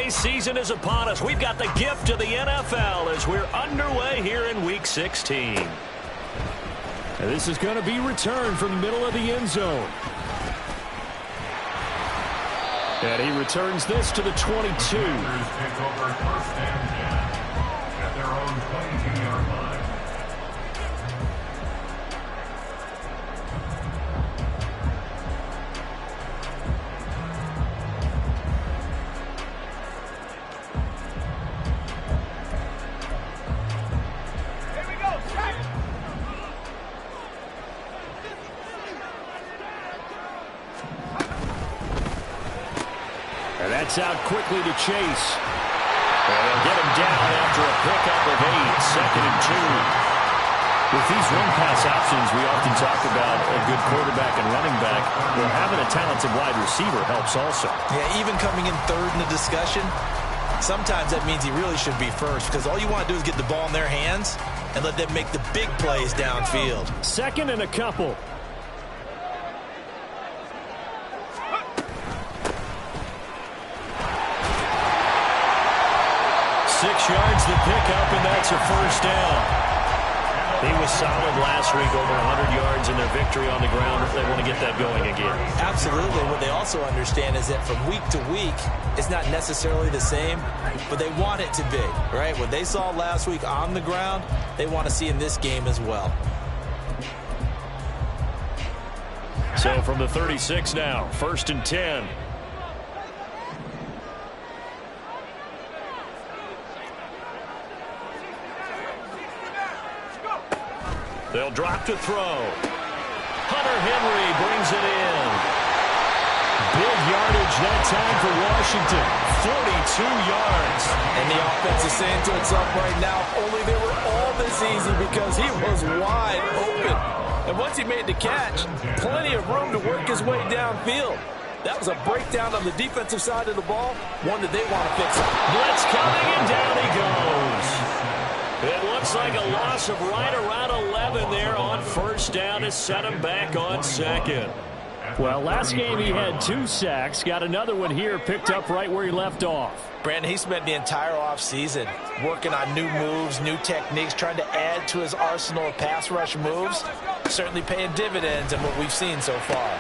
holiday season is upon us. We've got the gift of the NFL as we're underway here in Week 16. And this is going to be returned from the middle of the end zone. And he returns this to the 22. Take over first and 10 at their own 22-yard line. And that's out quickly to Chase. And they'll get him down after a pickup of 8, 2nd and 2. With these run-pass options, we often talk about a good quarterback and running back. Well, having a talented wide receiver helps also. Yeah, even coming in third in the discussion, sometimes that means he really should be first because all you want to do is get the ball in their hands and let them make the big plays downfield. 2nd and a couple. 6 yards the pickup, and that's a first down. He was solid last week, over 100 yards in their victory on the ground. If they want to get that going again. Absolutely. What they also understand is that from week to week, it's not necessarily the same, but they want it to be, right? What they saw last week on the ground, they want to see in this game as well. So from the 36 now, 1st and 10. They'll drop to throw. Hunter Henry brings it in. Big yardage that time for Washington. 42 yards. And the offense is saying to itself right now, if only they were all this easy because he was wide open. And once he made the catch, plenty of room to work his way downfield. That was a breakdown on the defensive side of the ball, one that they want to fix. Blitz coming, and down he goes. It looks like a loss of right around 11 there on first down to set him back on 2nd. Well, last game he had 2 sacks. Got another one here, picked up right where he left off. Brandon, he spent the entire offseason working on new moves, new techniques, trying to add to his arsenal of pass rush moves. Certainly paying dividends in what we've seen so far.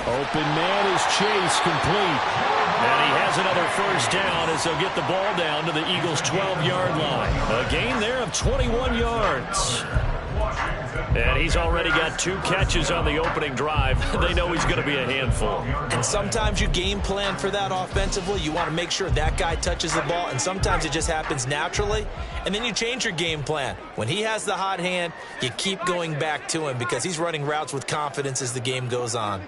Open man is Chase, complete. And he has another first down as they'll get the ball down to the Eagles' 12-yard line. A gain there of 21 yards. And he's already got 2 catches on the opening drive. They know he's going to be a handful. And sometimes you game plan for that offensively. You want to make sure that guy touches the ball, and sometimes it just happens naturally. And then you change your game plan. When he has the hot hand, you keep going back to him because he's running routes with confidence as the game goes on.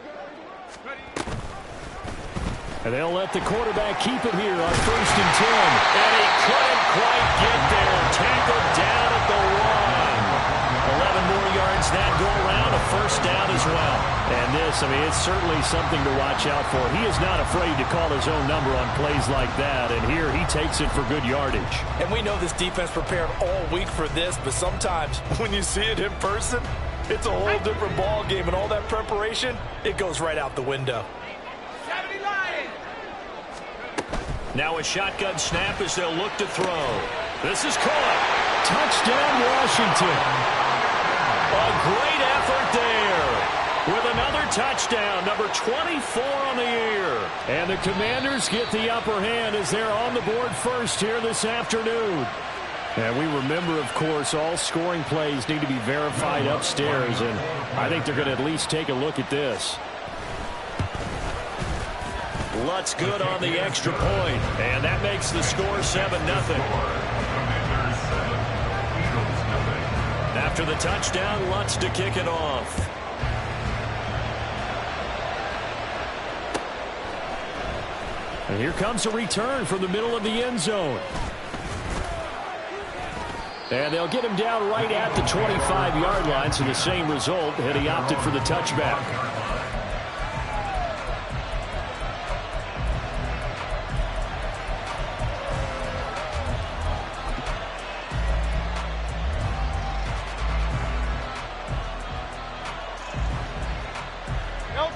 And they'll let the quarterback keep it here on 1st and 10. And he couldn't quite get there. Tackled down at the 1. 11 more yards that go around. A first down as well. And this, I mean, it's certainly something to watch out for. He is not afraid to call his own number on plays like that. And here he takes it for good yardage. And we know this defense prepared all week for this, but sometimes when you see it in person, it's a whole different ball game. And all that preparation, it goes right out the window. Now a shotgun snap as they'll look to throw. This is caught. Touchdown, Washington. A great effort there. With another touchdown, number 24 on the year. And the Commanders get the upper hand as they're on the board first here this afternoon. And we remember, of course, all scoring plays need to be verified upstairs. And I think they're going to at least take a look at this. Lutz good on the extra point, and that makes the score 7-0. After the touchdown, Lutz to kick it off. And here comes a return from the middle of the end zone. And they'll get him down right at the 25-yard line, so the same result had he opted for the touchback.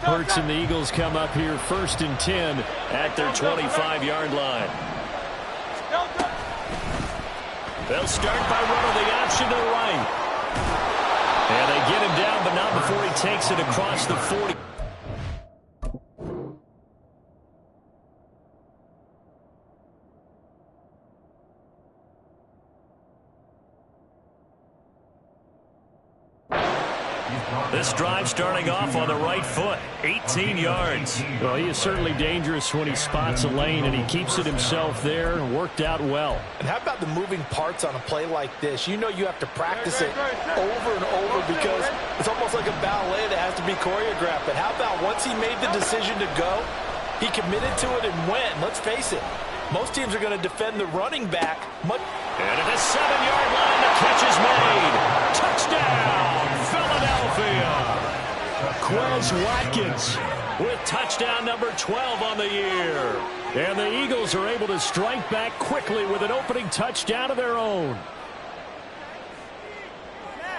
Hurts and the Eagles come up here 1st and 10 at their 25-yard line. They'll start by running the option to the right. And they get him down, but not before he takes it across the 40. This drive starting off on the right foot, 18 yards. Well, he is certainly dangerous when he spots a lane, and he keeps it himself there and worked out well. And how about the moving parts on a play like this? You know you have to practice it over and over because it's almost like a ballet that has to be choreographed. But how about once he made the decision to go, he committed to it and went. Let's face it, most teams are going to defend the running back. And at the 7-yard line, the catch is made. Touchdown, Philadelphia. Quez Watkins with touchdown number 12 on the year. And the Eagles are able to strike back quickly with an opening touchdown of their own.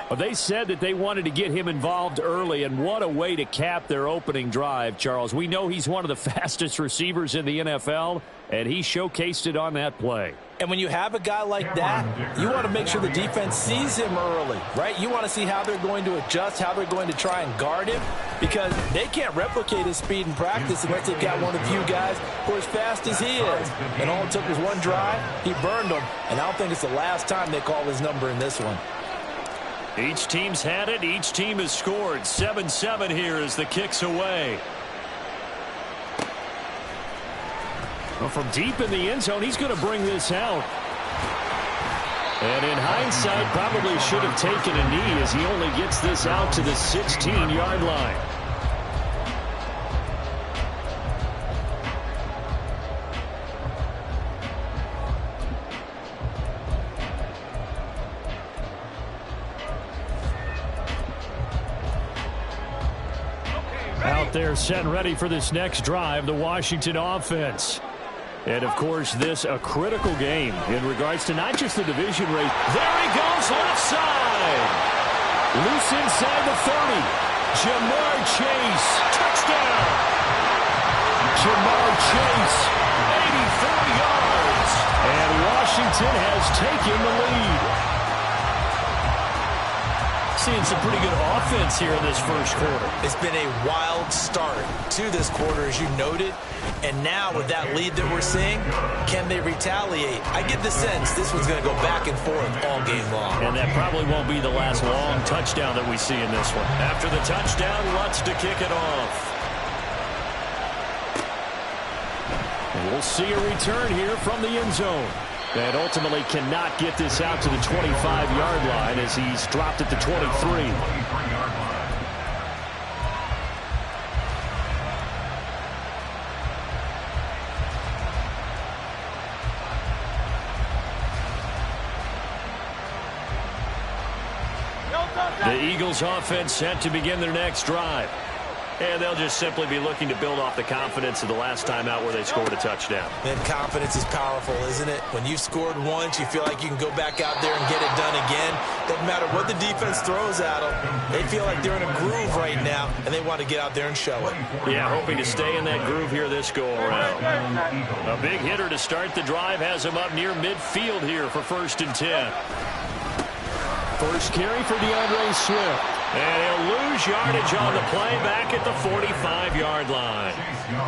Well, they said that they wanted to get him involved early, and what a way to cap their opening drive, Charles. We know he's one of the fastest receivers in the NFL, and he showcased it on that play. And when you have a guy like that, you want to make sure the defense sees him early, right? You want to see how they're going to adjust, how they're going to try and guard him, because they can't replicate his speed in practice unless they've got one of the few guys who are as fast as he is. And all it took was one drive, he burned them, and I don't think it's the last time they call his number in this one. Each team's had it. Each team has scored. 7-7 here as the kick's away. Well, from deep in the end zone, he's going to bring this out. And in hindsight, probably should have taken a knee as he only gets this out to the 16-yard line. Out there set and ready for this next drive, the Washington offense. And, of course, this a critical game in regards to not just the division race. There he goes, left side. Loose inside the 30. Jamar Chase, touchdown. Jamar Chase, 84 yards. And Washington has taken the lead. Seeing some pretty good offense here in this first quarter. It's been a wild start to this quarter, as you noted. And now with that lead that we're seeing, can they retaliate? I get the sense this one's going to go back and forth all game long. And that probably won't be the last long touchdown that we see in this one. After the touchdown, Lutz to kick it off. And we'll see a return here from the end zone. And ultimately cannot get this out to the 25-yard line as he's dropped at the 23. The Eagles offense set to begin their next drive. And they'll just simply be looking to build off the confidence of the last time out where they scored a touchdown. And confidence is powerful, isn't it? When you've scored once, you feel like you can go back out there and get it done again. Doesn't matter what the defense throws at them. They feel like they're in a groove right now, and they want to get out there and show it. Yeah, hoping to stay in that groove here this go-around. A big hitter to start the drive has him up near midfield here for 1st and 10. First carry for DeAndre Swift. And he'll lose yardage on the play back at the 45-yard line.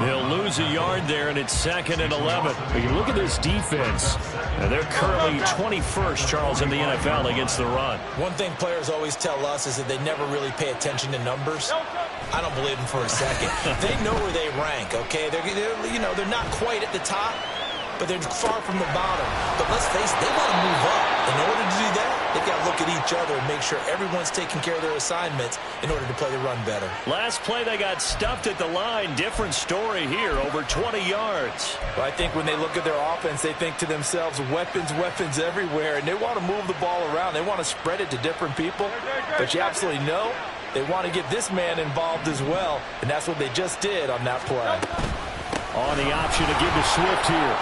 They'll lose a yard there, and it's 2nd and 11. But you look at this defense, and they're currently 21st, Charles, in the NFL against the run. One thing players always tell us is that they never really pay attention to numbers. I don't believe them for a second. They know where they rank, okay? They're not quite at the top, but they're far from the bottom. But let's face it, they want to move up. In order to do that, they've got to look at each other and make sure everyone's taking care of their assignments in order to play the run better. Last play, they got stuffed at the line. Different story here, over 20 yards. Well, I think when they look at their offense, they think to themselves, weapons, weapons everywhere, and they want to move the ball around. They want to spread it to different people. But you absolutely know they want to get this man involved as well, and that's what they just did on that play. On the option to give to Swift here.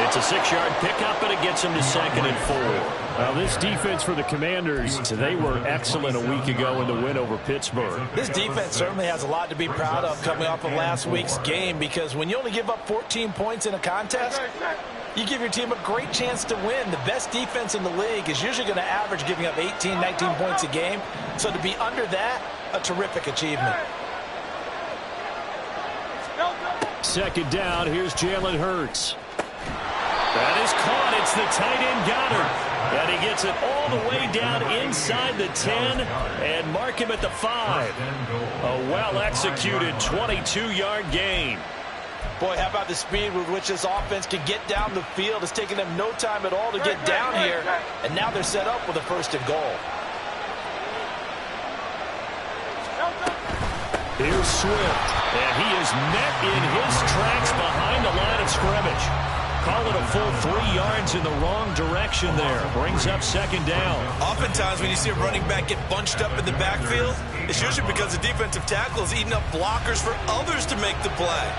It's a 6-yard pickup, and it gets him to 2nd and 4. Well, this defense for the Commanders, they were excellent a week ago in the win over Pittsburgh. This defense certainly has a lot to be proud of coming off of last week's game, because when you only give up 14 points in a contest, You give your team a great chance to win. The best defense in the league is usually going to average giving up 18, 19 points a game. So to be under that, a terrific achievement. Second down, here's Jalen Hurts. That is caught. It's the tight end Goddard. And he gets it all the way down inside the 10 and mark him at the 5. A well-executed 22-yard gain. Boy, how about the speed with which this offense can get down the field? It's taken them no time at all to get down here. And now they're set up with a 1st and goal. Here's Swift, and he is met in his tracks behind the line of scrimmage. Call it a full 3 yards in the wrong direction there. Brings up 2nd down. Oftentimes when you see a running back get bunched up in the backfield, it's usually because the defensive tackle is eating up blockers for others to make the play.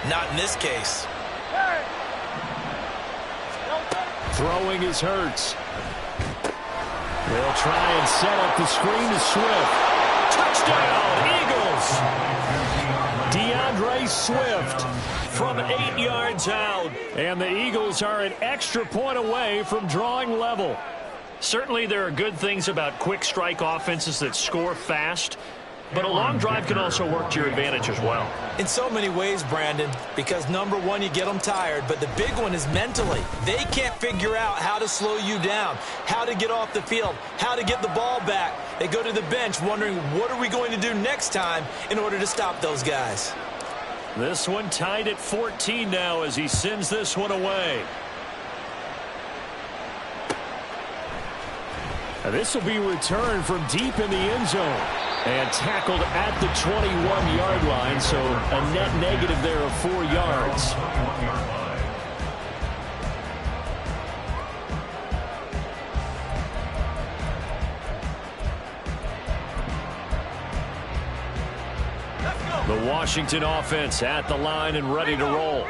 Not in this case. Throwing is Hurts. They'll try and set up the screen to Swift. Touchdown, Eagles! DeAndre Swift from 8 yards out. And the Eagles are an extra point away from drawing level. Certainly there are good things about quick strike offenses that score fast, but a long drive can also work to your advantage as well. In so many ways, Brandon, because number one, you get them tired, but the big one is mentally. They can't figure out how to slow you down, how to get off the field, how to get the ball back. They go to the bench wondering, what are we going to do next time in order to stop those guys? This one tied at 14 now as he sends this one away. And this will be returned from deep in the end zone. And tackled at the 21-yard line, so a net negative there of 4 yards. The Washington offense at the line and ready to roll.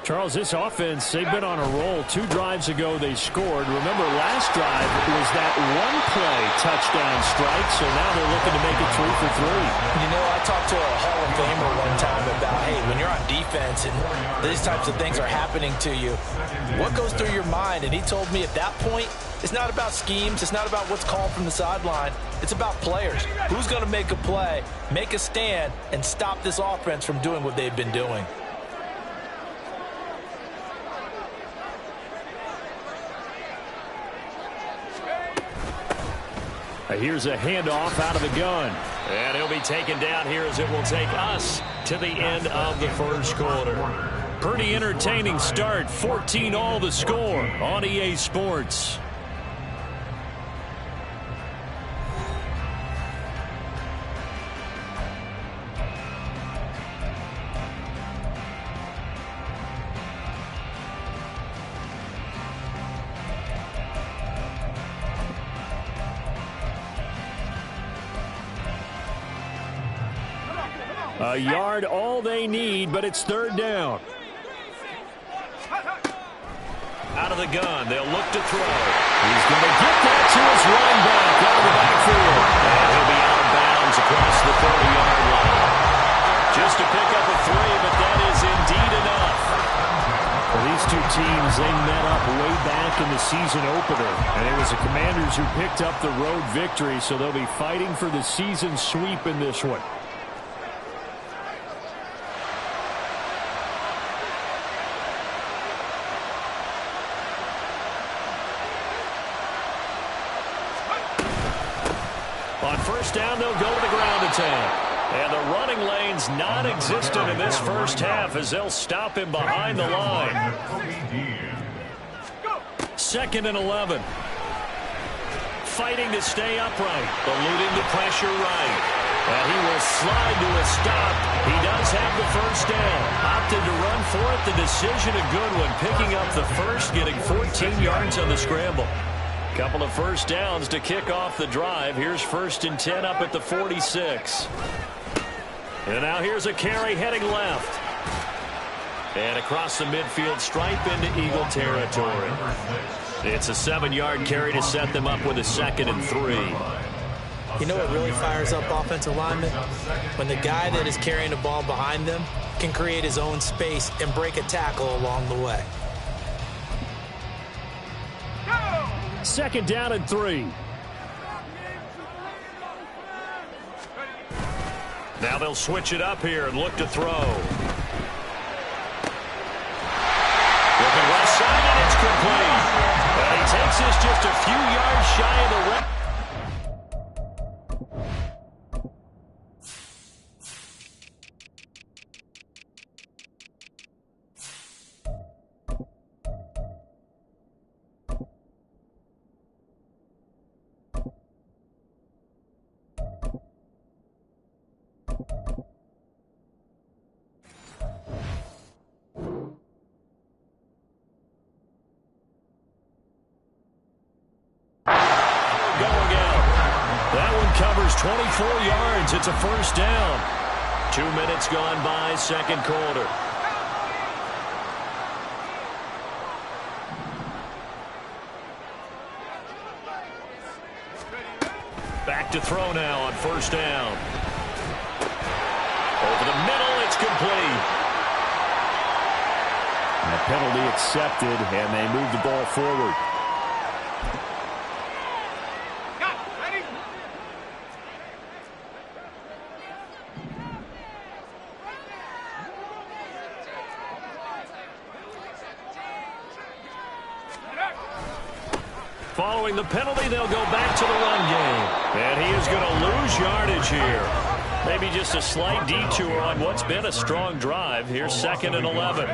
Charles, this offense, they've been on a roll. 2 drives ago, they scored. Remember, last drive was that one-play touchdown strike, so now they're looking to make it 3 for 3. You know, I talked to a Hall of Famer one time about, hey, when you're on defense and these types of things are happening to you, what goes through your mind? And he told me at that point, it's not about schemes. It's not about what's called from the sideline. It's about players. Who's going to make a play, make a stand, and stop this offense from doing what they've been doing? Here's a handoff out of the gun. And he'll be taken down here as it will take us to the end of the first quarter. Pretty entertaining start. 14-all the score on EA Sports. A yard all they need, but it's 3rd down. Out of the gun, they'll look to throw. He's going to get that to his running back out of the backfield. And he'll be out of bounds across the 30-yard line. Just to pick up a 3, but that is indeed enough. Well, these two teams, they met up way back in the season opener. And it was the Commanders who picked up the road victory, so they'll be fighting for the season sweep in this one. On 1st down, they'll go to the ground attack. And the running lane's non-existent in this first half as they'll stop him behind the line. 2nd and 11. Fighting to stay upright. Eluding the pressure right. And he will slide to a stop. He does have the 1st down. Opted to run for it. The decision a good one. Picking up the first, getting 14 yards on the scramble. Couple of 1st downs to kick off the drive. Here's 1st and 10 up at the 46. And now here's a carry heading left. And across the midfield stripe into Eagle territory. It's a 7-yard carry to set them up with a 2nd and 3. You know what really fires up offensive linemen? When the guy that is carrying the ball behind them can create his own space and break a tackle along the way. 2nd down and 3. Now they'll switch it up here and look to throw. Looking left side, and it's complete. And he takes this just a few yards shy of the red. Covers 24 yards. It's a 1st down. 2 minutes gone by, 2nd quarter. Back to throw now on 1st down. Over the middle, it's complete. And a penalty accepted, and they move the ball forward. Following the penalty, they'll go back to the run game. And he is going to lose yardage here. Maybe just a slight detour on what's been a strong drive. Here's 2nd and 11.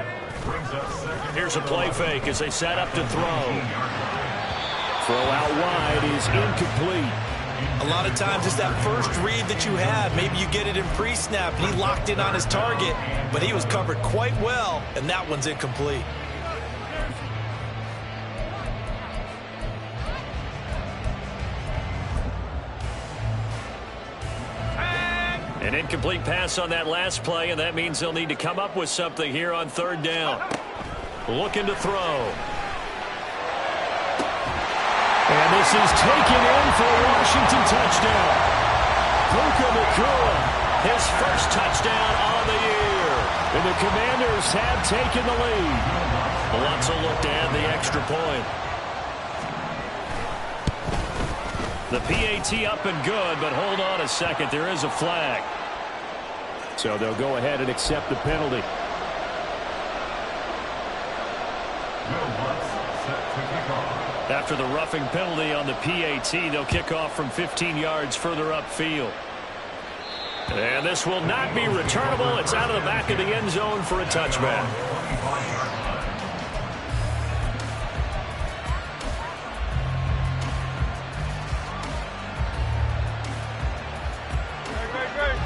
Here's a play fake as they set up to throw. Throw out wide is incomplete. A lot of times it's that first read that you have. Maybe you get it in pre-snap, and he locked in on his target, but he was covered quite well, and that one's incomplete. An incomplete pass on that last play, and that means they'll need to come up with something here on 3rd down. Looking to throw. And this is taken in for a Washington touchdown. Puka Nacua, his 1st touchdown on the year. And the Commanders have taken the lead. Lots of look to add the extra point. The PAT up and good, but hold on a second. There is a flag. So they'll go ahead and accept the penalty. After the roughing penalty on the PAT, they'll kick off from 15 yards further upfield. And this will not be returnable. It's out of the back of the end zone for a touchback.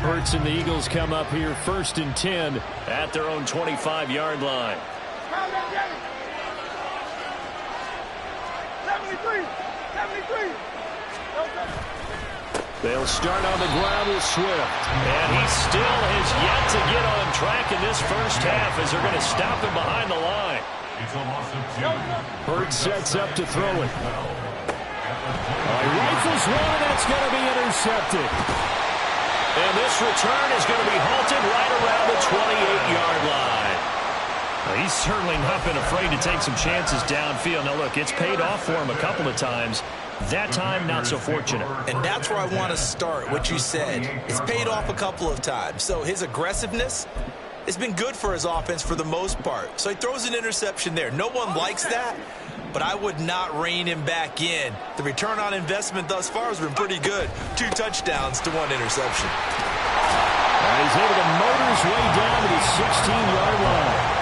Hurts and the Eagles come up here 1st and 10 at their own 25-yard line. 73. They'll start on the ground with Swift. And he still has yet to get on track in this 1st half as they're going to stop him behind the line. Hurts sets up to throw it. He rifles one, and it's going to be intercepted. And this return is going to be halted right around the 28-yard line. He's certainly not been afraid to take some chances downfield. Now, look, it's paid off for him a couple of times. That time, not so fortunate. And that's where I want to start, what you said. It's paid off a couple of times. So his aggressiveness has been good for his offense for the most part. So he throws an interception there. No one likes that, but I would not rein him back in. The return on investment thus far has been pretty good. 2 touchdowns to 1 interception. And he's able to motor his way down to the 16-yard line.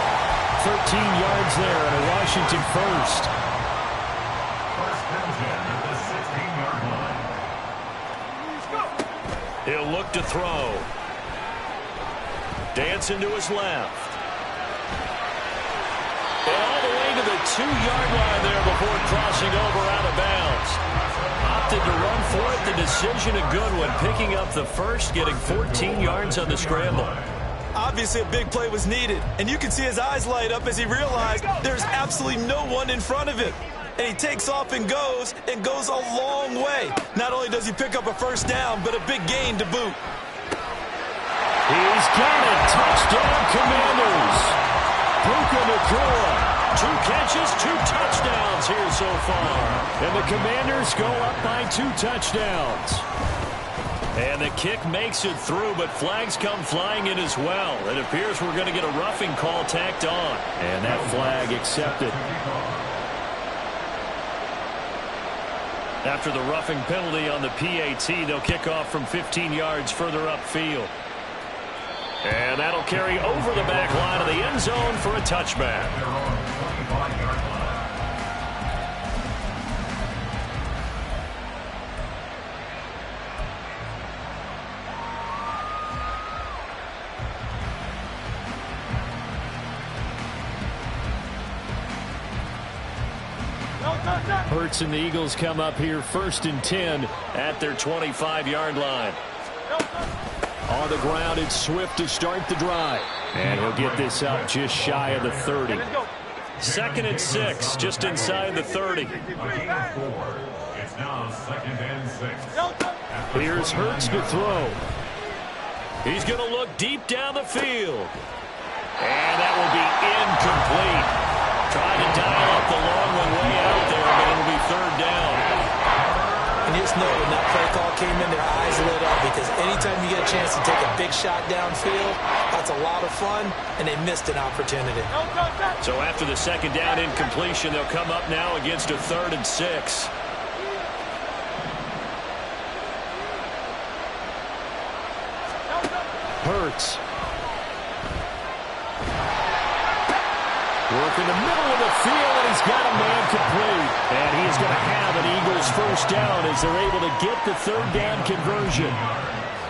13 yards there and a Washington 1st. He'll look to throw. Dancing to his left. And all the way to the 2-yard line there before crossing over out of bounds. Opted to run for it. The decision a good one. Picking up the 1st, getting 14 yards on the scramble. Obviously, a big play was needed, and you can see his eyes light up as he realized there's absolutely no one in front of him. And he takes off and goes a long way. Not only does he pick up a 1st down, but a big gain to boot. He's got it. Touchdown, Commanders. Puka Nacua. 2 catches, 2 touchdowns here so far. And the Commanders go up by 2 touchdowns. And the kick makes it through, but flags come flying in as well. It appears we're going to get a roughing call tacked on. And that flag accepted. After the roughing penalty on the PAT, they'll kick off from 15 yards further upfield. And that'll carry over the back line of the end zone for a touchback. Hurts and the Eagles come up here 1st and 10 at their 25-yard line. On the ground, it's Swift to start the drive. And he'll get this up just shy of the 30. 2nd and 6, just inside the 30. It's now 2nd and 6. Here's Hurts to throw. He's going to look deep down the field. And that will be incomplete. Trying to dial up the long one way out there, but it'll be 3rd down. And just know when that play call came in, their eyes lit up, because anytime you get a chance to take a big shot downfield, that's a lot of fun, and they missed an opportunity. So after the 2nd down incompletion, they'll come up now against a 3rd and 6. Hurts. Work in the middle of the field, and he's got a man complete. And he's going to have an Eagles 1st down as they're able to get the 3rd down conversion.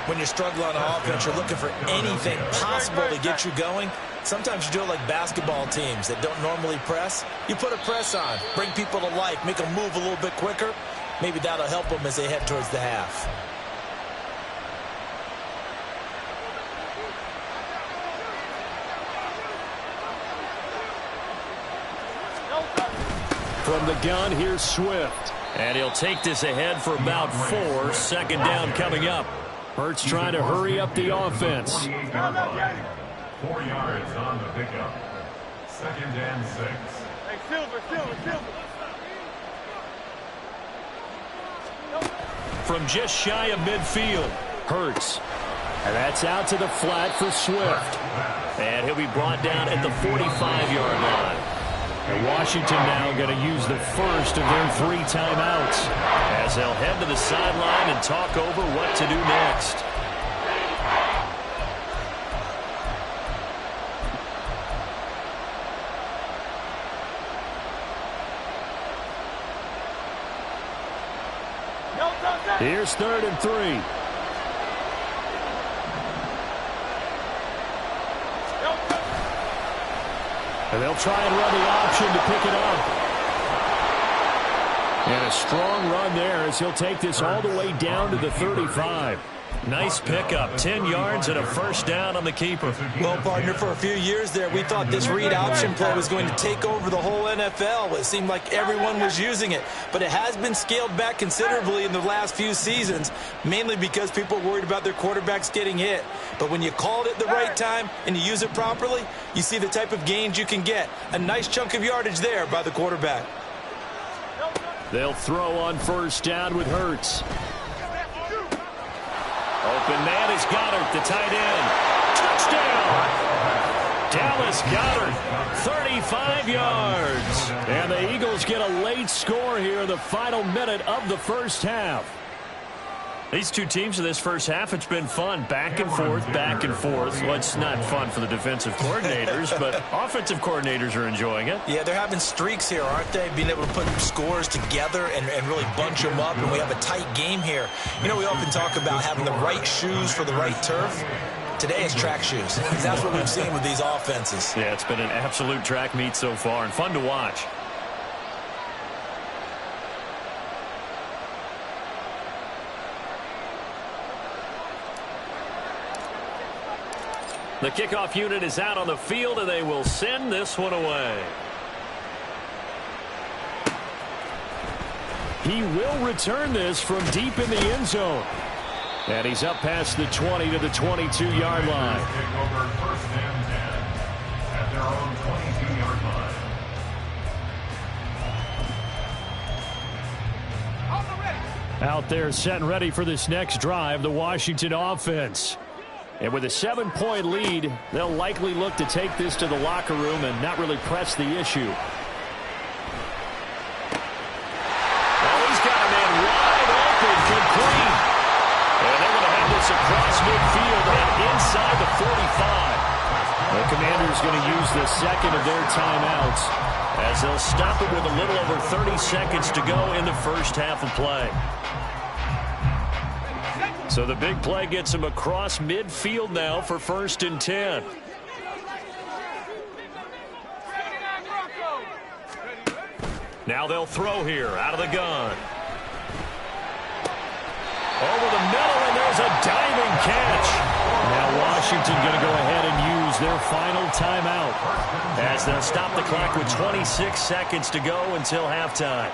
When you're struggling on offense, you're looking for anything possible to get you going. Sometimes you do it like basketball teams that don't normally press. You put a press on, bring people to life, make them move a little bit quicker. Maybe that'll help them as they head towards the half. From the gun, here's Swift. And he'll take this ahead for about 4. 2nd down coming up. Hurts trying to hurry up the offense. 4 yards on the pickup. 2nd and 6. Hey, Silver. From just shy of midfield, Hurts. And that's out to the flat for Swift. And he'll be brought down at the 45-yard line. And Washington now going to use the first of their 3 timeouts as they'll head to the sideline and talk over what to do next. Here's 3rd and 3. And they'll try and run the option to pick it up. And a strong run there as he'll take this all the way down to the 35. Nice pickup, 10 yards and a 1st down on the keeper. Well, partner, for a few years there, we thought this read option play was going to take over the whole NFL. It seemed like everyone was using it. But it has been scaled back considerably in the last few seasons, mainly because people are worried about their quarterbacks getting hit. But when you call it at the right time and you use it properly, you see the type of gains you can get. A nice chunk of yardage there by the quarterback. They'll throw on 1st down with Hurts. Open man is Goddard, the tight end. Touchdown! Dallas Goddard, 35 yards. And the Eagles get a late score here in the final minute of the 1st half. These two teams in this 1st half, it's been fun. Back and forth, back and forth. Well, it's not fun for the defensive coordinators, but offensive coordinators are enjoying it. Yeah, they're having streaks here, aren't they? Being able to put scores together and really bunch them up, and we have a tight game here. You know, we often talk about having the right shoes for the right turf. Today it's track shoes. That's what we've seen with these offenses. Yeah, it's been an absolute track meet so far and fun to watch. The kickoff unit is out on the field, and they will send this one away. He will return this from deep in the end zone. And he's up past the 20 to the 22-yard line. Take over 1st and 10 at their own 22-yard line. Out there setting ready for this next drive, the Washington offense. And with a 7-point lead, they'll likely look to take this to the locker room and not really press the issue. Oh, he's got a man wide open, complete. And they're going to have this across midfield and inside the 45. The Commanders going to use the second of their timeouts as they'll stop it with a little over 30 seconds to go in the first half of play. So the big play gets him across midfield now for 1st and 10. Now they'll throw here out of the gun. Over the middle, and there's a diving catch. Now Washington going to go ahead and use their final timeout as they'll stop the clock with 26 seconds to go until halftime.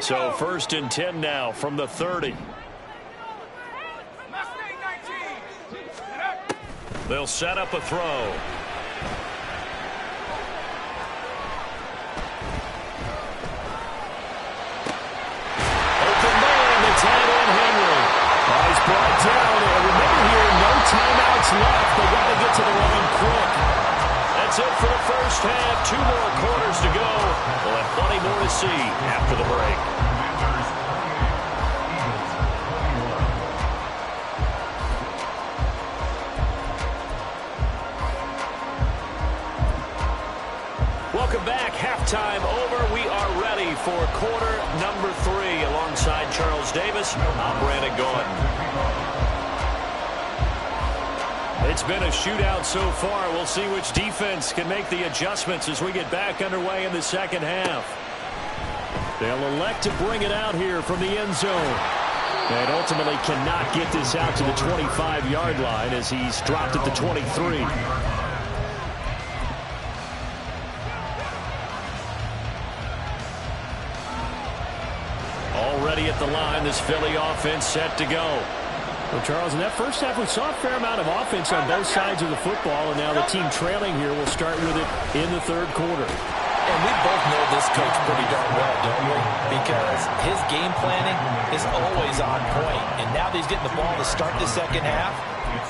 So 1st and 10 now from the 30. They'll set up a throw. He's brought down, and remember here, no timeouts left. They got to get to the line quick. That's it for the first half. 2 more quarters to go. We'll have plenty more to see after the break. Welcome back. Halftime over. We are ready for quarter number 3. Alongside Charles Davis, I'm Brandon Gaudin. It's been a shootout so far. We'll see which defense can make the adjustments as we get back underway in the second half. They'll elect to bring it out here from the end zone. And ultimately cannot get this out to the 25-yard line as he's dropped at the 23. Already at the line, this Philly offense set to go. Well, Charles, in that first half, we saw a fair amount of offense on both sides of the football, and now the team trailing here will start with it in the third quarter. And we both know this coach pretty darn well, don't we? Because his game planning is always on point. And now that he's getting the ball to start the second half,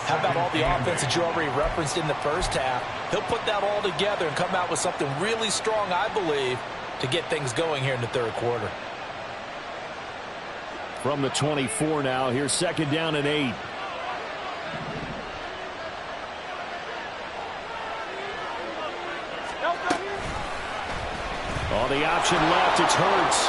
how about all the offense that you already referenced in the first half? He'll put that all together and come out with something really strong, I believe, to get things going here in the third quarter. From the 24 now, here's 2nd down and 8. On the option left, it's Hurts.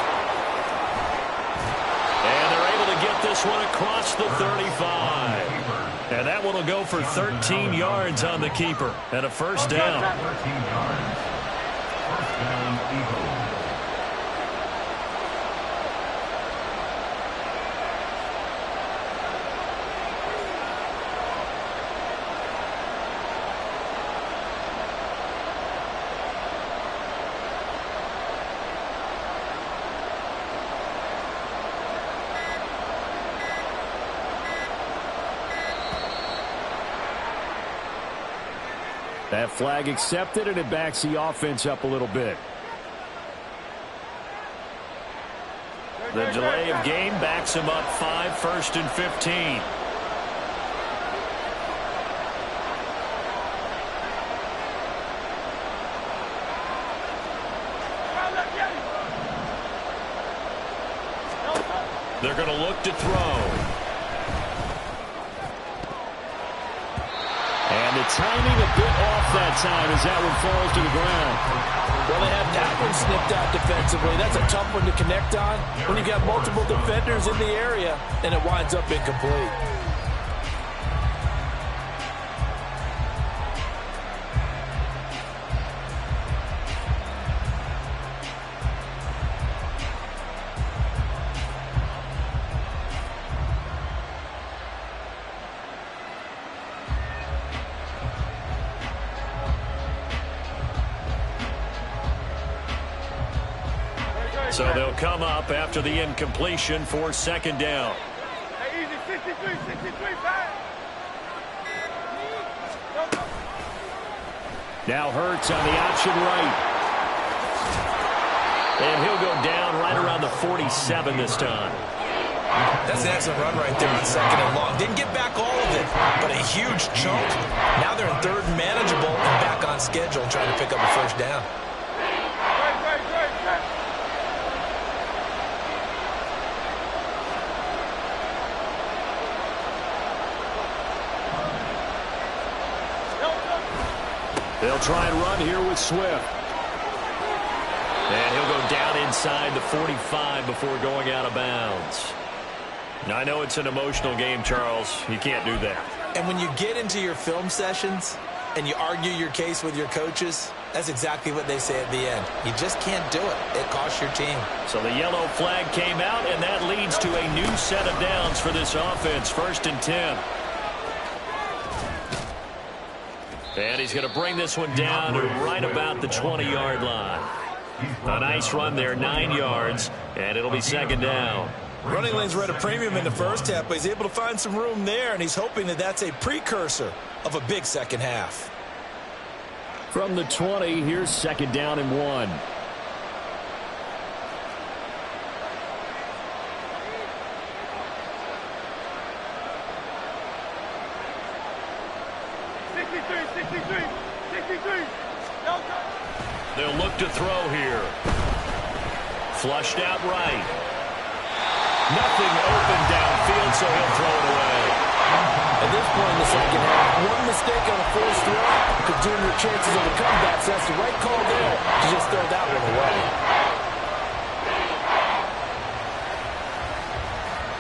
And they're able to get this one across the 35. And that one will go for 13 yards on the keeper and a first down. 13 yards. First down, Eagles. That flag accepted, and it backs the offense up a little bit. The delay of game backs him up 5, 1st and 15. They're going to look to throw. And the timing a bit off that time as that one falls to the ground. Well, they have that one snipped out defensively. That's a tough one to connect on when you've got multiple defenders in the area, and it winds up incomplete. So they'll come up after the incompletion for 2nd down. Hey, easy, 63, 63, back. Now Hurts on the option right. And he'll go down right around the 47 this time. That's an excellent run right there on second and long. Didn't get back all of it, but a huge chunk. Now they're in third and manageable and back on schedule trying to pick up a first down. They'll try and run here with Swift. And he'll go down inside the 45 before going out of bounds. Now, I know it's an emotional game, Charles. You can't do that. And when you get into your film sessions and you argue your case with your coaches, that's exactly what they say at the end. You just can't do it. It costs your team. So the yellow flag came out, and that leads to a new set of downs for this offense. 1st and 10. And he's going to bring this one down right about the 20-yard line. A nice run there, 9 yards, and it'll be 2nd down. Running lanes were at a premium in the first half, but he's able to find some room there, and he's hoping that that's a precursor of a big second half. From the 20, here's 2nd down and 1. They'll look to throw here. Flushed out right. Nothing open downfield, so he'll throw it away. At this point in the second half, one mistake on a forced throw could doom your chances of a comeback. So that's the right call there to just throw that one away.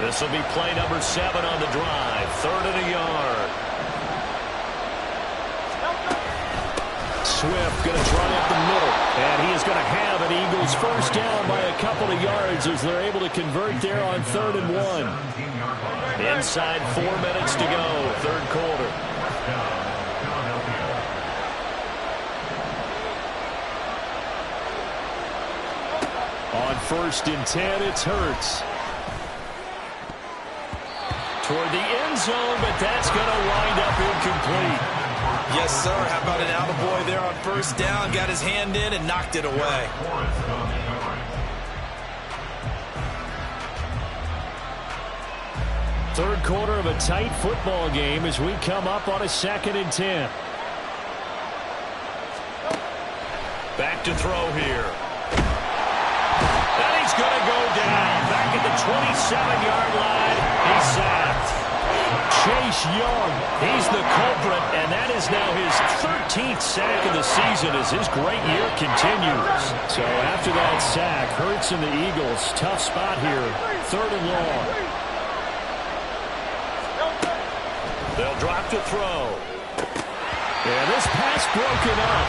This will be play number 7 on the drive. 3rd and a yard. Swift going to try up the middle. And he is going to have an Eagles first down by a couple of yards as they're able to convert there on 3rd and 1. Inside 4 minutes to go, 3rd quarter. On 1st and 10, it's Hurts. Toward the end zone, but that's going to wind up incomplete. Yes, sir. How about an attaboy there on 1st down? Got his hand in and knocked it away. Third quarter of a tight football game as we come up on a 2nd and 10. Back to throw here. And he's going to go down. Back at the 27-yard line. He's sacked. Chase Young, he's the culprit, and that is now his 13th sack of the season as his great year continues. So after that sack, Hurts and the Eagles, tough spot here, 3rd and long. They'll drop to throw. And this pass broken up.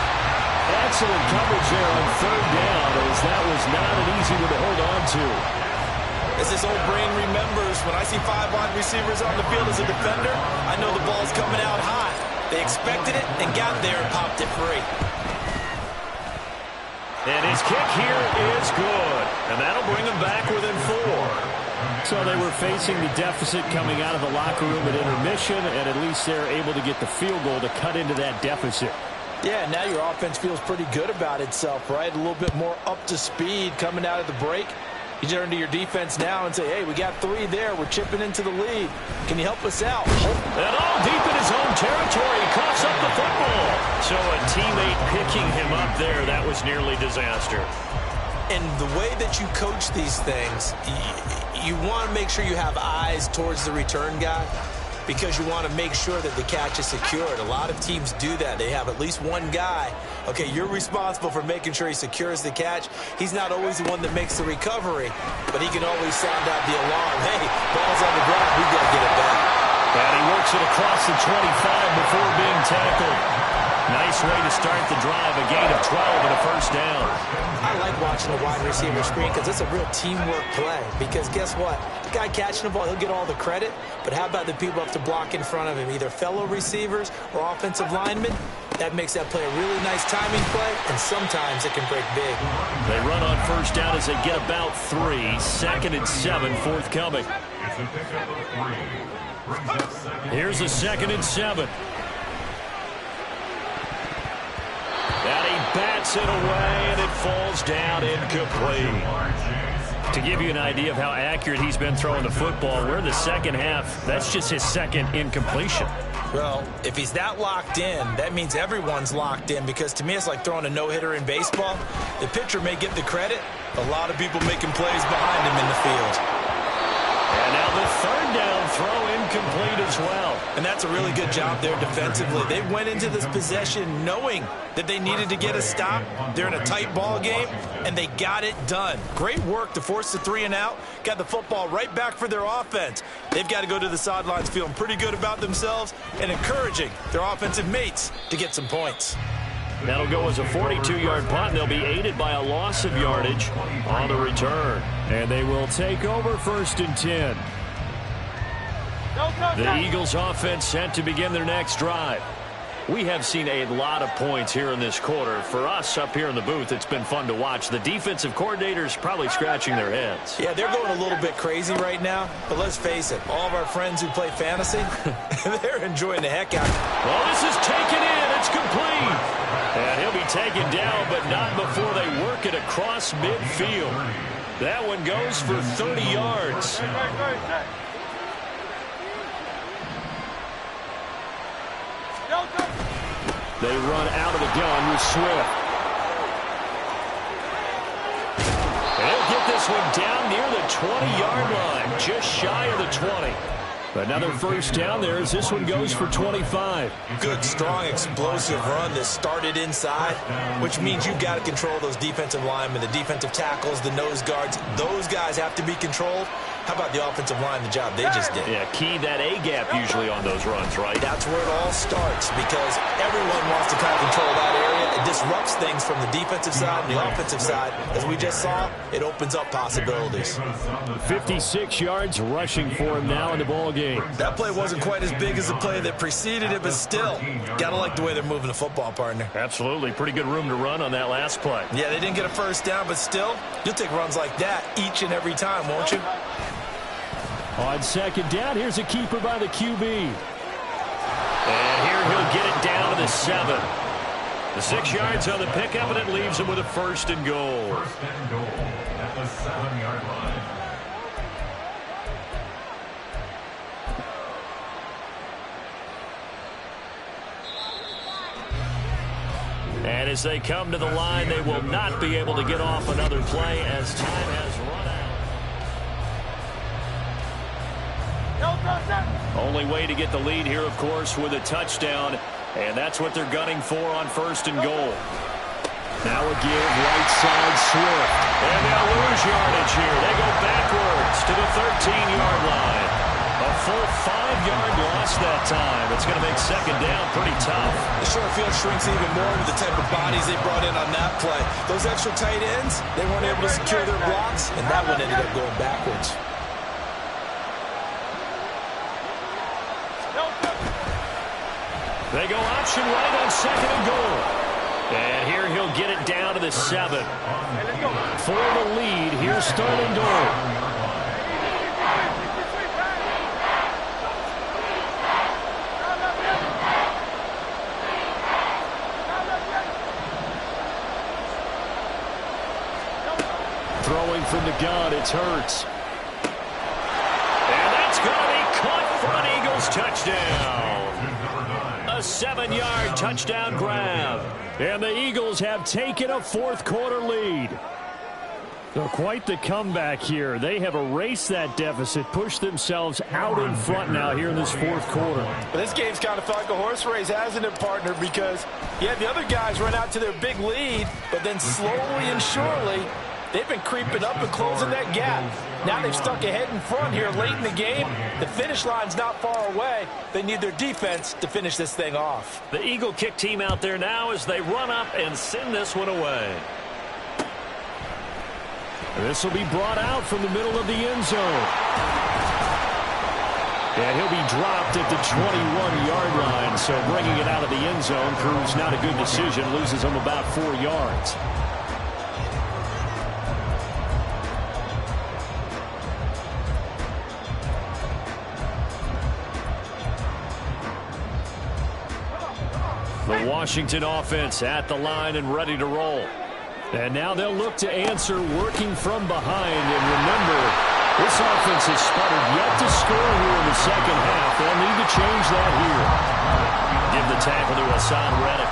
Excellent coverage there on 3rd down, as that was not an easy one to hold on to. As this old brain remembers, when I see 5 wide receivers on the field as a defender, I know the ball's coming out hot. They expected it and got there and popped it free. And his kick here is good. And that'll bring him back within 4. So they were facing the deficit coming out of the locker room at intermission, and at least they're able to get the field goal to cut into that deficit. Yeah, now your offense feels pretty good about itself, right? A little bit more up to speed coming out of the break. You turn to your defense now and say, hey, we got 3 there. We're chipping into the lead. Can you help us out? And all deep in his own territory. He coughs up the football. So a teammate picking him up there, that was nearly disaster. And the way that you coach these things, you want to make sure you have eyes towards the return guy, because you want to make sure that the catch is secured. A lot of teams do that. They have at least one guy. Okay, you're responsible for making sure he secures the catch. He's not always the one that makes the recovery, but he can always sound out the alarm. Hey, ball's on the ground. We got to get it back. And he works it across the 25 before being tackled. Nice way to start the drive. A gain of 12 and a first down. I like watching the wide receiver screen because it's a real teamwork play. Because guess what? The guy catching the ball, he'll get all the credit. But how about the people up to block in front of him, either fellow receivers or offensive linemen? That makes that play a really nice timing play, and sometimes it can break big. They run on first down as they get about 3. 2nd and 7 forthcoming. Here's a 2nd and 7. And a bad Gets it away, and it falls down incomplete. To give you an idea of how accurate he's been throwing the football, we're in the second half. That's just his second incompletion. Well, if he's that locked in, that means everyone's locked in, because to me it's like throwing a no-hitter in baseball. The pitcher may get the credit. A lot of people making plays behind him in the field. And now the third down throw incomplete as well. And that's a really good job there defensively. They went into this possession knowing that they needed to get a stop. They're in a tight ball game, and they got it done. Great work to force the 3 and out. Got the football right back for their offense. They've got to go to the sidelines feeling pretty good about themselves and encouraging their offensive mates to get some points. That'll go as a 42-yard punt, and they'll be aided by a loss of yardage on the return. And they will take over 1st and 10. The Eagles offense set to begin their next drive. We have seen a lot of points here in this quarter. For us up here in the booth, it's been fun to watch. The defensive coordinators probably scratching their heads. Yeah, they're going a little bit crazy right now. But let's face it, all of our friends who play fantasy, they're enjoying the heck out of it. Well, this is taken in. It's complete. And he'll be taken down, but not before they work it across midfield. That one goes for 30 yards. They run out of the gun with Swift. And he'll get this one down near the 20-yard line, just shy of the 20. Another first down there as this one goes for 25. Good, strong, explosive run that started inside, which means you've got to control those defensive linemen, the defensive tackles, the nose guards. Those guys have to be controlled. How about the offensive line, the job they just did? Yeah, key that A-gap usually on those runs, right? That's where it all starts, because everyone wants to kind of control that area. It disrupts things from the defensive side and the offensive side. As we just saw, it opens up possibilities. 56 yards rushing for him now in the ball game. That play wasn't quite as big as the play that preceded it, but still, got to like the way they're moving the football, partner. Absolutely. Pretty good room to run on that last play. Yeah, they didn't get a first down, but still, you'll take runs like that each and every time, won't you? On second down, here's a keeper by the QB. And here he'll get it down to the 7. The 6 yards on the pickup, and it leaves him with a 1st and goal. 1st and goal at the 7-yard line. And as they come to the line, they will not be able to get off another play as time has run out. Only way to get the lead here, of course, with a touchdown, and that's what they're gunning for on 1st and goal. Now a give, right side Swift. And they'll lose yardage here. They go backwards to the 13-yard line. A full 5-yard loss that time. It's going to make second down pretty tough. The short field shrinks even more with the type of bodies they brought in on that play. Those extra tight ends, they weren't able to secure their blocks, and that one ended up going backwards. They go option right on 2nd and goal. And here he'll get it down to the 7. For the lead, here's 3rd and goal. Throwing from the gun, it's Hurts. And that's going to be caught for an Eagles touchdown. A 7-yard touchdown grab. And the Eagles have taken a 4th quarter lead. So quite the comeback here. They have erased that deficit, pushed themselves out in front now here in this 4th quarter. But this game's kind of felt like a horse race, hasn't it, partner? Because, yeah, the other guys run out to their big lead, but then slowly and surely, they've been creeping up and closing that gap. Now they've stuck ahead in front here late in the game. The finish line's not far away. They need their defense to finish this thing off. The Eagle kick team out there now as they run up and send this one away. This will be brought out from the middle of the end zone. And he'll be dropped at the 21-yard line. So bringing it out of the end zone proves not a good decision. Loses him about 4 yards. The Washington offense at the line and ready to roll. And now they'll look to answer working from behind. And remember, this offense has sputtered yet to score here in the second half. They'll need to change that here. Give the tackle to Hassan Reddick.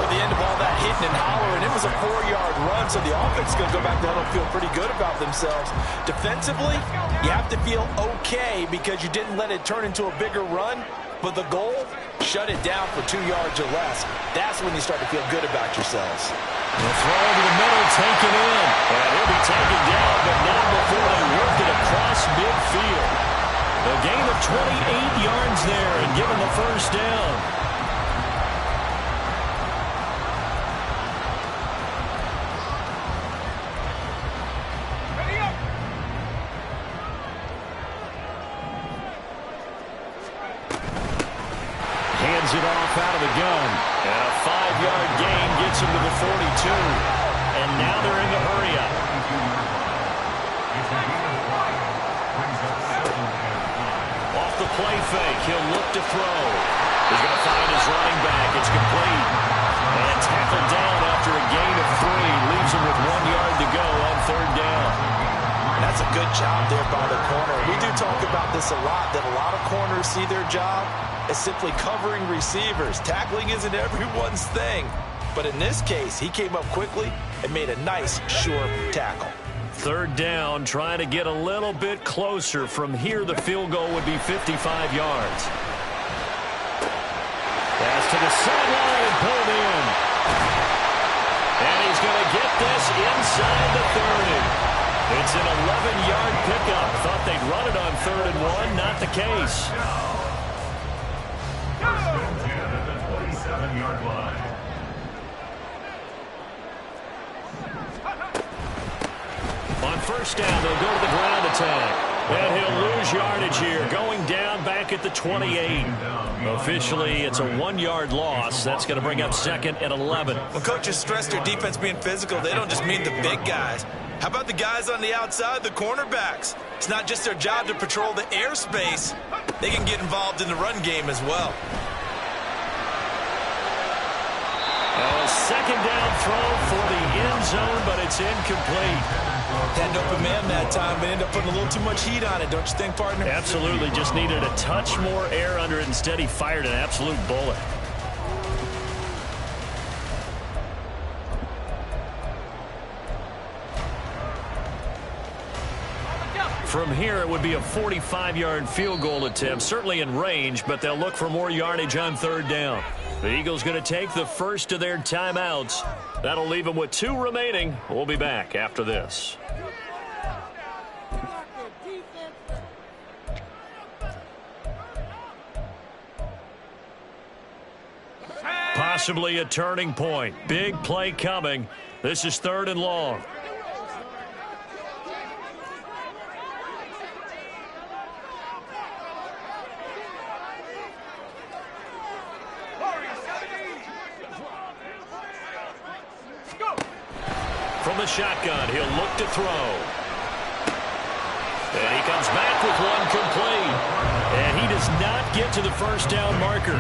At the end of all that hitting and hollering, it was a 4-yard run, so the offense is going to go back down and feel pretty good about themselves. Defensively, you have to feel okay because you didn't let it turn into a bigger run, but the goal, shut it down for 2 yards or less. That's when you start to feel good about yourselves. The throw to the middle, taken in. And he'll be taken down, but not before they worked it across midfield. A gain of 28 yards there and given the first down. Hands it off out of the gun. And a 5-yard gain gets him to the 42. And now they're in the hurry up. Off the play fake, he'll look to throw. He's going to find his running back. It's complete. And tackled down after a gain of 3. Leaves him with 1 yard to go on third down. That's a good job there by the corner. We do talk about this a lot, that a lot of corners see their job as simply covering receivers. Tackling isn't everyone's thing. But in this case, he came up quickly and made a nice, sure tackle. Third down, trying to get a little bit closer. From here, the field goal would be 55 yards. Pass to the sideline and pulled in. And he's going to get this inside the 30. It's an 11-yard pickup. Thought they'd run it on 3rd and 1. Not the case. First and 10 at the 27-yard line. On first down, they'll go to the ground attack. And he'll lose yardage here, going down back at the 28. Officially, it's a 1-yard loss. That's going to bring up 2nd and 11. When coaches stress their defense being physical, they don't just mean the big guys. How about the guys on the outside, the cornerbacks? It's not just their job to patrol the airspace. They can get involved in the run game as well. A second down throw for the end zone, but it's incomplete. Had an open man that time, but ended up putting a little too much heat on it, don't you think, partner? Absolutely, just needed a touch more air under it. Instead, he fired an absolute bullet. From here, it would be a 45-yard field goal attempt, certainly in range, but they'll look for more yardage on third down. The Eagles going to take the first of their timeouts. That'll leave them with 2 remaining. We'll be back after this. Possibly a turning point. Big play coming. This is 3rd and long. From the shotgun, he'll look to throw. And he comes back with one complete. And he does not get to the first down marker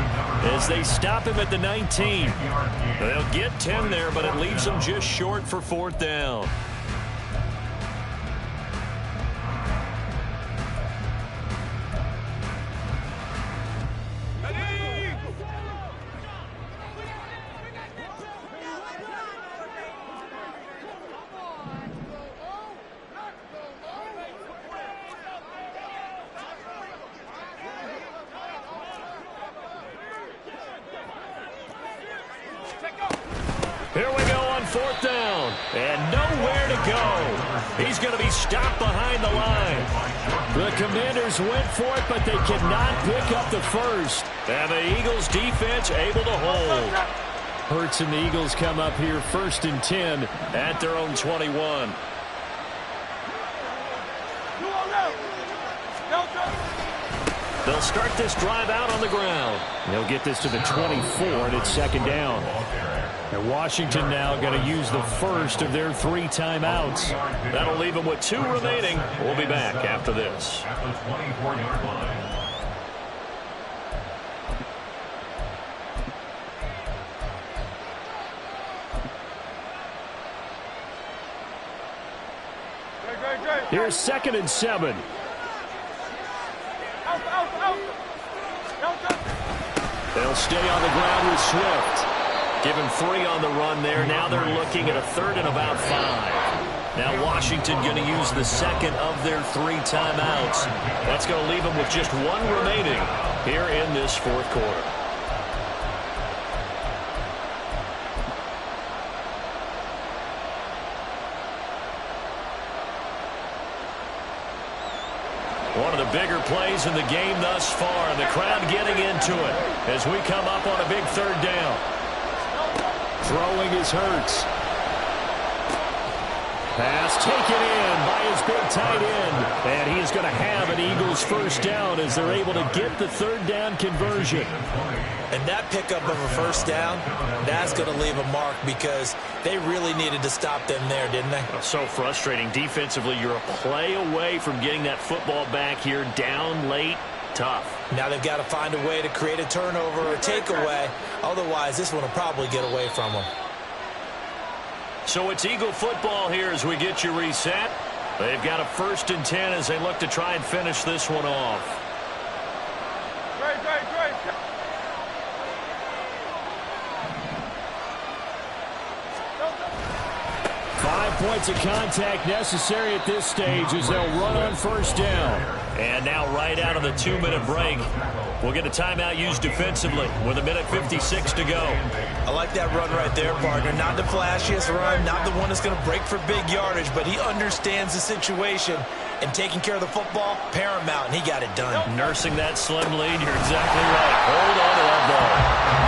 as they stop him at the 19. They'll get 10 there, but it leaves them just short for 4th down. Here we go on 4th down. And nowhere to go. He's going to be stopped behind the line. The Commanders went for it, but they cannot pick up the first. And the Eagles defense able to hold. Hurts and the Eagles come up here 1st and 10 at their own 21. They'll start this drive out on the ground. They'll get this to the 24, and it's 2nd down. And Washington now going to use the first of their 3 timeouts. That'll leave them with 2 remaining. We'll be back after this. At the 24-yard line. Here's 2nd and 7. They'll stay on the ground with Swift. Give him 3 on the run there. Now they're looking at a 3rd and about 5. Now Washington going to use the 2nd of their 3 timeouts. That's going to leave them with just 1 remaining here in this 4th quarter. One of the bigger plays in the game thus far, and the crowd getting into it as we come up on a big 3rd down. Throwing is Hurts. Pass taken in by his big tight end. And he is going to have an Eagles 1st down as they're able to get the 3rd down conversion. And that pickup of a 1st down, that's going to leave a mark because they really needed to stop them there, didn't they? So frustrating. Defensively, you're a play away from getting that football back here down late. Tough. Now they've got to find a way to create a turnover or takeaway. Otherwise, this one will probably get away from them. So it's Eagle football here as we get you reset. They've got a 1st and 10 as they look to try and finish this one off. Great. 5 points of contact necessary at this stage as they'll run on 1st down. And now right out of the 2-minute break, we'll get a timeout used defensively with 1:56 to go. I like that run right there, partner. Not the flashiest run, not the one that's going to break for big yardage, but he understands the situation, and taking care of the football, paramount, and he got it done. Nursing that slim lead, you're exactly right. Hold on to that ball.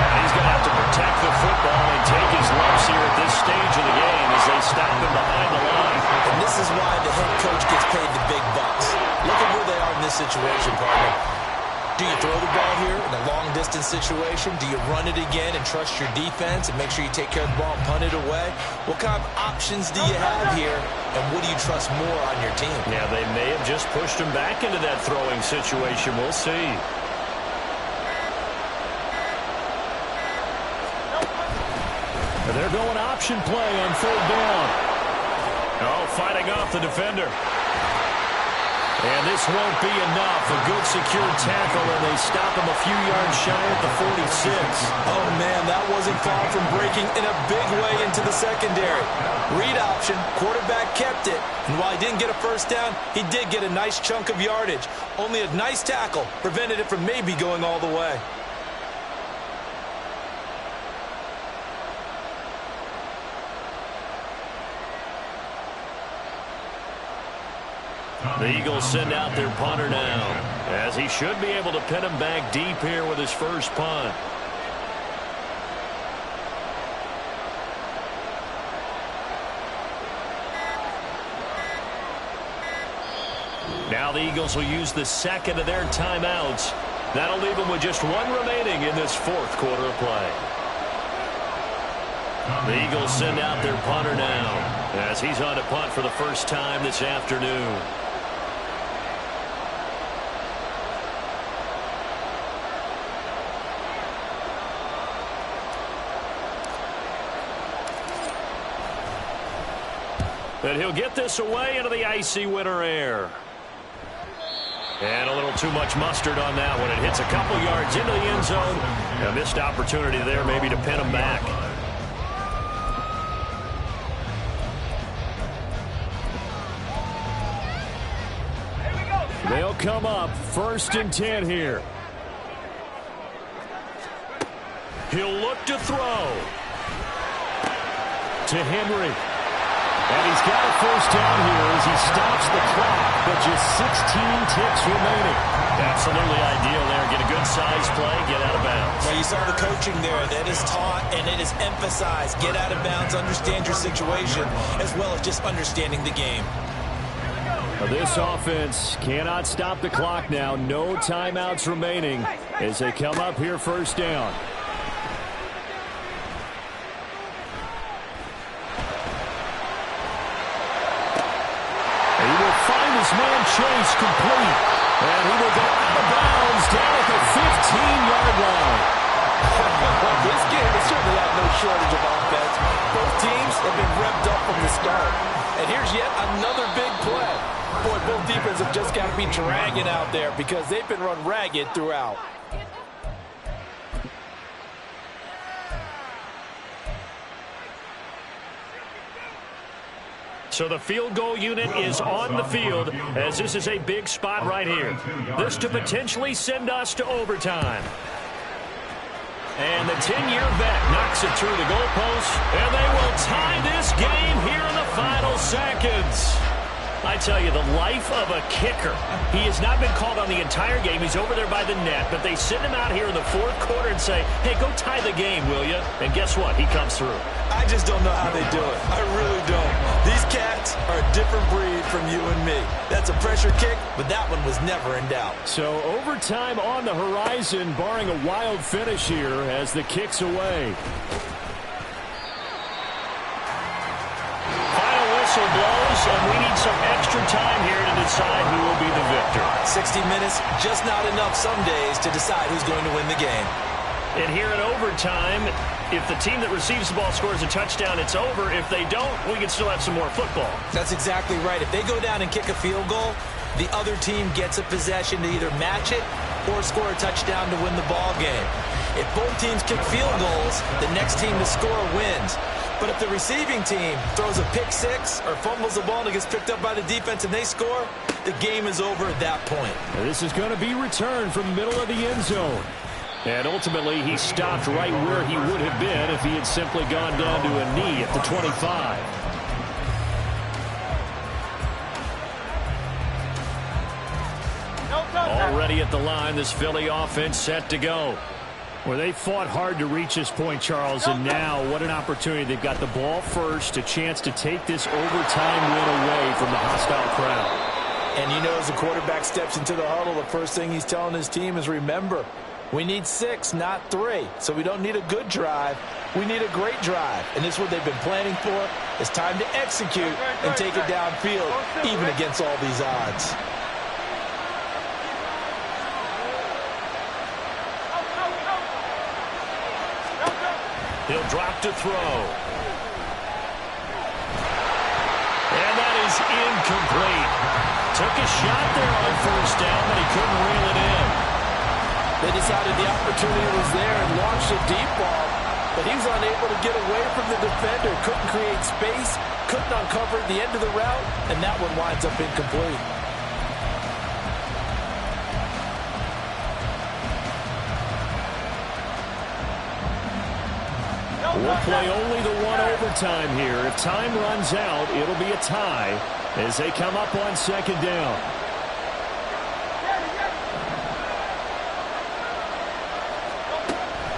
And he's going to have to protect the football and take his lumps here at this stage of the game as they stop him behind the line. And this is why the head coach gets paid the big bucks. Look at where they are in this situation, partner. Do you throw the ball here in a long-distance situation? Do you run it again and trust your defense and make sure you take care of the ball and punt it away? What kind of options do you have here, and what do you trust more on your team? Yeah, they may have just pushed him back into that throwing situation. We'll see. And they're going option play on 3rd down. Oh, fighting off the defender. And this won't be enough. A good secure tackle, and they stop him a few yards shy at the 46. Oh, man, that wasn't far from breaking in a big way into the secondary. Read option, quarterback kept it. And while he didn't get a 1st down, he did get a nice chunk of yardage. Only a nice tackle prevented it from maybe going all the way. The Eagles send out their punter now, as he should be able to pin him back deep here with his 1st punt. Now the Eagles will use the 2nd of their timeouts. That'll leave them with just 1 remaining in this 4th quarter of play. The Eagles send out their punter now, as he's on to punt for the 1st time this afternoon. And he'll get this away into the icy winter air. And a little too much mustard on that one. It hits a couple yards into the end zone. A missed opportunity there maybe to pin him back. They'll come up 1st and 10 here. He'll look to throw. To Henry. And he's got a 1st down here as he stops the clock, but just 16 ticks remaining. Absolutely ideal there. Get a good size play, get out of bounds. Well, you saw the coaching there. That is taught and it is emphasized. Get out of bounds, understand your situation, as well as just understanding the game. This offense cannot stop the clock now. No timeouts remaining as they come up here 1st down. He will find his man Chase complete. And he will go out of bounds down at the 15-yard line. This game has certainly had no shortage of offense. Both teams have been revved up from the start. And here's yet another big play. Boy, both defenses have just got to be dragging out there because they've been run ragged throughout. So the field goal unit is on the field as this is a big spot right here. This to potentially send us to overtime. And the 10-year vet knocks it through the goalpost, and they will tie this game here in the final seconds. I tell you, the life of a kicker. He has not been called on the entire game. He's over there by the net, but they send him out here in the fourth quarter and say, hey, go tie the game, will you? And guess what? He comes through. I just don't know how they do it. I really don't. These cats are a different breed from you and me. That's a pressure kick, but that one was never in doubt. So overtime on the horizon, barring a wild finish here as the kick's away. Final whistle blows, and we need some extra time here to decide who will be the victor. 60 minutes, just not enough some days to decide who's going to win the game. And here in overtime, if the team that receives the ball scores a touchdown, it's over. If they don't, we can still have some more football. That's exactly right. If they go down and kick a field goal, the other team gets a possession to either match it or score a touchdown to win the ball game. If both teams kick field goals, the next team to score wins. But if the receiving team throws a pick six or fumbles the ball and it gets picked up by the defense and they score, the game is over at that point. This is going to be returned from the middle of the end zone. And ultimately, he stopped right where he would have been if he had simply gone down to a knee at the 25. Already at the line, this Philly offense set to go. Well, they fought hard to reach this point, Charles, and now what an opportunity. They've got the ball first, a chance to take this overtime win away from the hostile crowd. And you know, as the quarterback steps into the huddle, the first thing he's telling his team is, remember, we need 6, not 3. So we don't need a good drive. We need a great drive. And this is what they've been planning for. It's time to execute and take it downfield, even against all these odds. He'll drop to throw. And that is incomplete. Took a shot there on first down, but he couldn't reel it in. They decided the opportunity was there and launched a deep ball, but he was unable to get away from the defender. Couldn't create space, couldn't uncover the end of the route, and that one winds up incomplete. We'll play only the one overtime here. If time runs out, it'll be a tie as they come up on second down.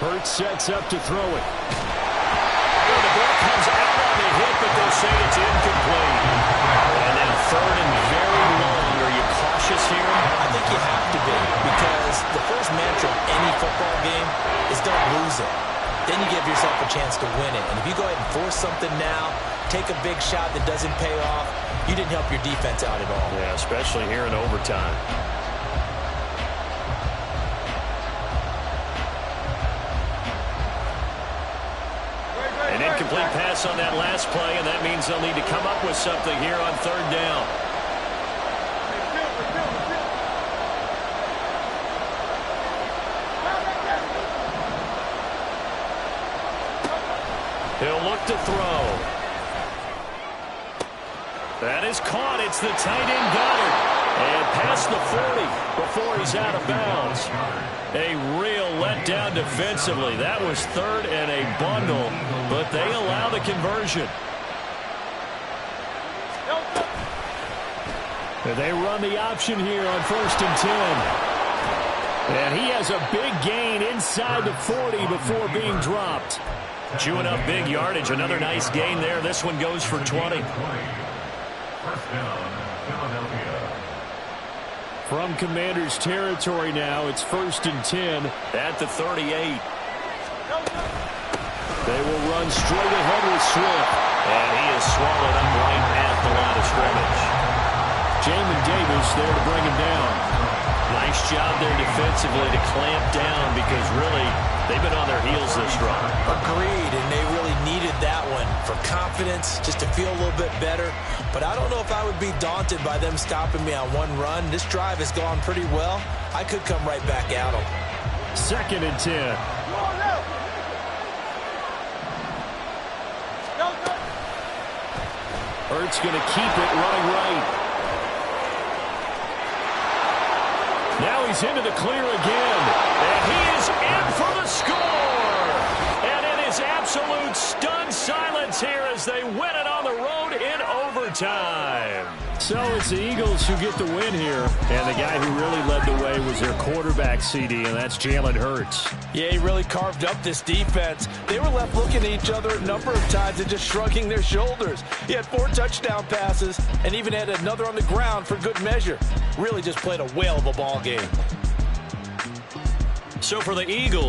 Hurts sets up to throw it. And the ball comes out on the hit, but they'll say it's incomplete. And then third and very long. Are you cautious here? I think you have to be, because the first mantra of any football game is don't lose it. Then you give yourself a chance to win it. And if you go ahead and force something now, take a big shot that doesn't pay off, you didn't help your defense out at all. Yeah, especially here in overtime. An incomplete pass on that last play, and that means they'll need to come up with something here on third down. He'll look to throw. That is caught. It's the tight end Goddard. And past the 40 before he's out of bounds. A real letdown defensively. That was third and a bundle, but they allow the conversion. And they run the option here on 1st and 10. And he has a big gain inside the 40 before being dropped. Chewing up big yardage. Another nice gain there. This one goes for 20. From Commanders territory now, it's 1st and 10 at the 38. They will run straight ahead with Swift. And he is swallowed up right at the line of scrimmage. Jamin Davis there to bring him down. Nice job there defensively to clamp down because really they've been on their heels this run. Agreed, and they really needed that one. for confidence, just to feel a little bit better. But I don't know if I would be daunted by them stopping me on one run. This drive has gone pretty well. I could come right back at them. 2nd and 10. Hurts going to keep it running right. Now he's into the clear again. And he is in for the score. And it is absolute stunned silence here as they win it on the road in overtime. So it's the Eagles who get the win here. And the guy who really led the way was their quarterback, CD, and that's Jalen Hurts. Yeah, he really carved up this defense. They were left looking at each other a number of times and just shrugging their shoulders. He had 4 touchdown passes and even had another on the ground for good measure. Really just played a whale of a ball game. So for the Eagles,